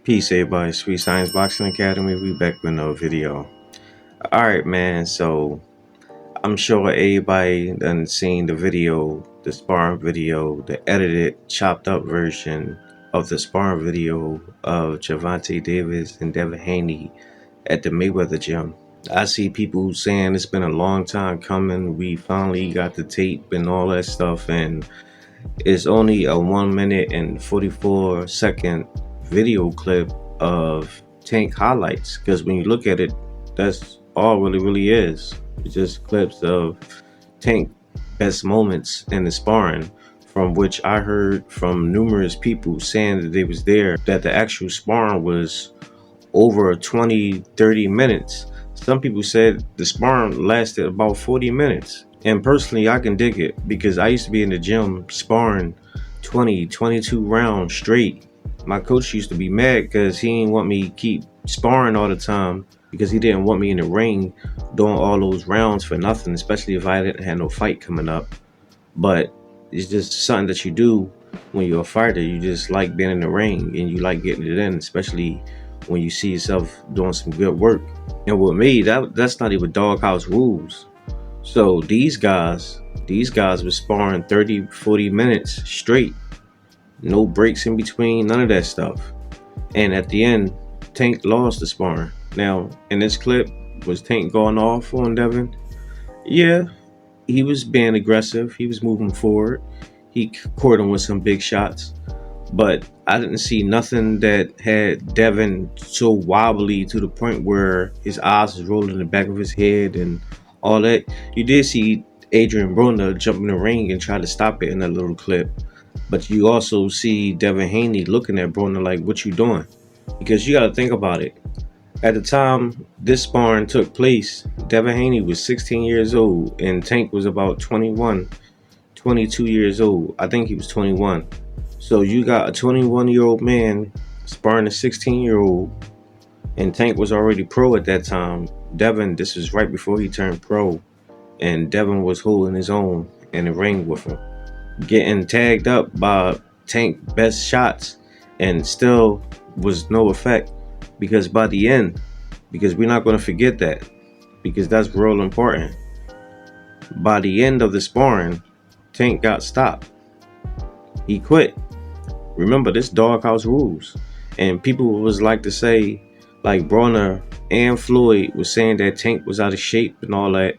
Peace, everybody. Sweet Science Boxing Academy. We back with another video. Alright, man. So, I'm sure everybody done seen the video, the sparring video, the edited, chopped up version of the sparring video of Gervonta Davis and Devin Haney at the Mayweather gym. I see people saying it's been a long time coming. We finally got the tape and all that stuff, and it's only a 1 minute and 44-second video clip of Tank highlights, because when you look at it, that's all really is. It's just clips of Tank best moments in the sparring, from which I heard from numerous people saying that they was there, that the actual sparring was over 20-30 minutes. Some people said the sparring lasted about 40 minutes. And personally, I can dig it, because I used to be in the gym sparring 22 rounds straight. My coach used to be mad because he didn't want me keep sparring all the time, because he didn't want me in the ring doing all those rounds for nothing, especially if I didn't have no fight coming up. But it's just something that you do when you're a fighter. You just like being in the ring and you like getting it in, especially when you see yourself doing some good work. And with me, that's not even doghouse rules. So these guys were sparring 30-40 minutes straight, no breaks in between, none of that stuff. And at the end, Tank lost the sparring. Now, in this clip, was Tank going off on Devin? Yeah, he was being aggressive. He was moving forward. He caught him with some big shots. But I didn't see nothing that had Devin so wobbly to the point where his eyes was rolling in the back of his head and all that. You did see Adrian Broner jump in the ring and try to stop it in that little clip. But you also see Devin Haney looking at Broner like, what you doing? Because you got to think about it. At the time this sparring took place, Devin Haney was 16 years old and Tank was about 21, 22 years old. I think he was 21. So you got a 21-year-old man sparring a 16-year-old, and Tank was already pro at that time. Devin, this was right before he turned pro, and Devin was holding his own in the ring with him, getting tagged up by Tank best shots, and still was no effect. Because by the end, because we're not going to forget that, because that's real important, by the end of the sparring, Tank got stopped. He quit. Remember, this doghouse rules. And people was like to say, like Broner and Floyd was saying that Tank was out of shape and all that,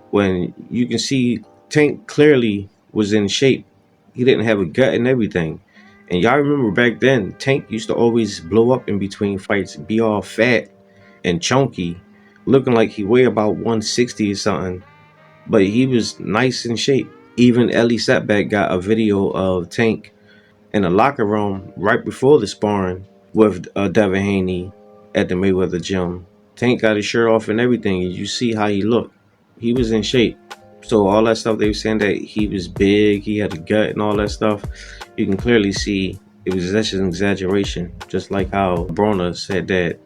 when you can see Tank clearly was in shape. He didn't have a gut and everything. And y'all remember back then, Tank used to always blow up in between fights, be all fat and chunky, looking like he weighed about 160 or something. But he was nice in shape. Even Ellie Setback got a video of Tank in the locker room right before the sparring with Devin Haney at the Mayweather gym. Tank got his shirt off and everything, and you see how he looked. He was in shape. So all that stuff they were saying that he was big, he had a gut and all that stuff, you can clearly see it was just an exaggeration. Just like how Broner said that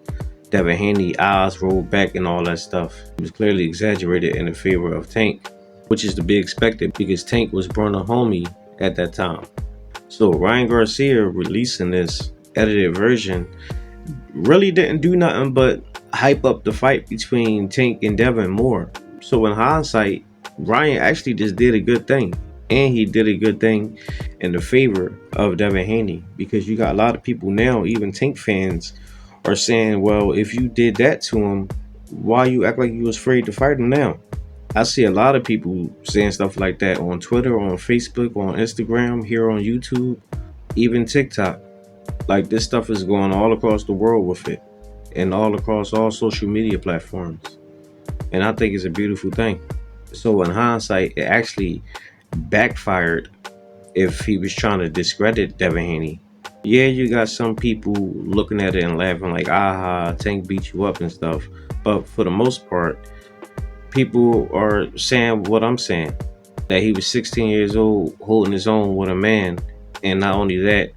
Devin Haney eyes rolled back and all that stuff. It was clearly exaggerated in the favor of Tank, which is to be expected because Tank was Broner homie at that time. So Ryan Garcia releasing this edited version really didn't do nothing but hype up the fight between Tank and Devin more. So in hindsight, Ryan actually just did a good thing. And he did a good thing in the favor of Devin Haney, because you got a lot of people now, even Tank fans, are saying, well, if you did that to him, why you act like you was afraid to fight him now? I see a lot of people saying stuff like that on Twitter, on Facebook, on Instagram, here on YouTube, even TikTok. Like, this stuff is going all across the world with it, and all across all social media platforms. And I think it's a beautiful thing. So in hindsight, it actually backfired if he was trying to discredit Devin Haney. Yeah, you got some people looking at it and laughing like, aha, Tank beat you up and stuff. But for the most part, people are saying what I'm saying, that he was 16 years old holding his own with a man. And not only that,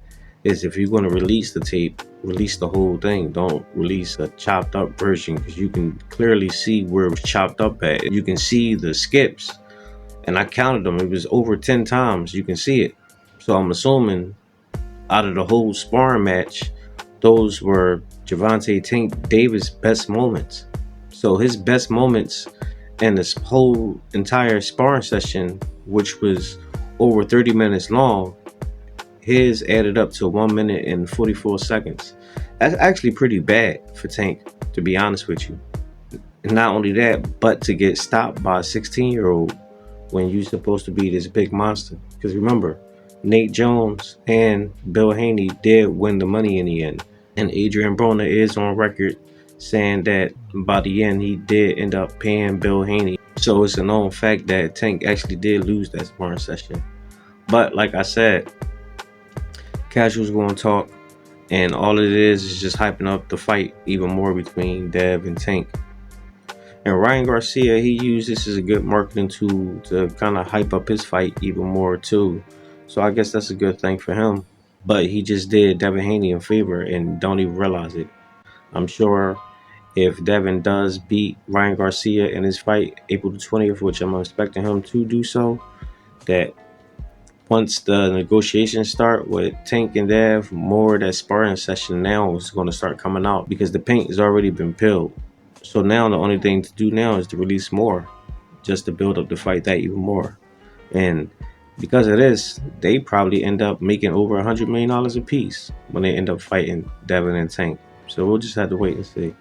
is if you're going to release the tape, release the whole thing. Don't release a chopped up version, because you can clearly see where it was chopped up at. You can see the skips, and I counted them. It was over 10 times. You can see it. So I'm assuming out of the whole sparring match, those were Gervonta Tank Davis' best moments. So his best moments in this whole entire sparring session, which was over 30 minutes long, his added up to 1 minute and 44 seconds. That's actually pretty bad for Tank, to be honest with you. And not only that, but to get stopped by a 16-year-old when you're supposed to be this big monster. Because remember, Nate Jones and Bill Haney did win the money in the end. And Adrian Broner is on record saying that by the end he did end up paying Bill Haney. So it's a known fact that Tank actually did lose that sparring session. But like I said, casuals going to talk, and all it is just hyping up the fight even more between Dev and Tank. And Ryan Garcia, he used this as a good marketing tool to kind of hype up his fight even more too. So I guess that's a good thing for him. But he just did Devin Haney a favor and don't even realize it. I'm sure if Devin does beat Ryan Garcia in his fight April the 20th, which I'm expecting him to do so, that once the negotiations start with Tank and Dev, more of that sparring session now is going to start coming out because the paint has already been peeled. So now the only thing to do now is to release more, just to build up the fight that even more. And because of this, they probably end up making over $100 million a piece when they end up fighting Devin and Tank. So we'll just have to wait and see.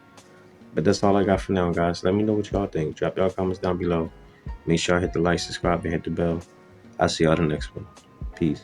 But that's all I got for now, guys. Let me know what y'all think. Drop y'all comments down below. Make sure I hit the like, subscribe, and hit the bell. I'll see y'all in the next one. Peace.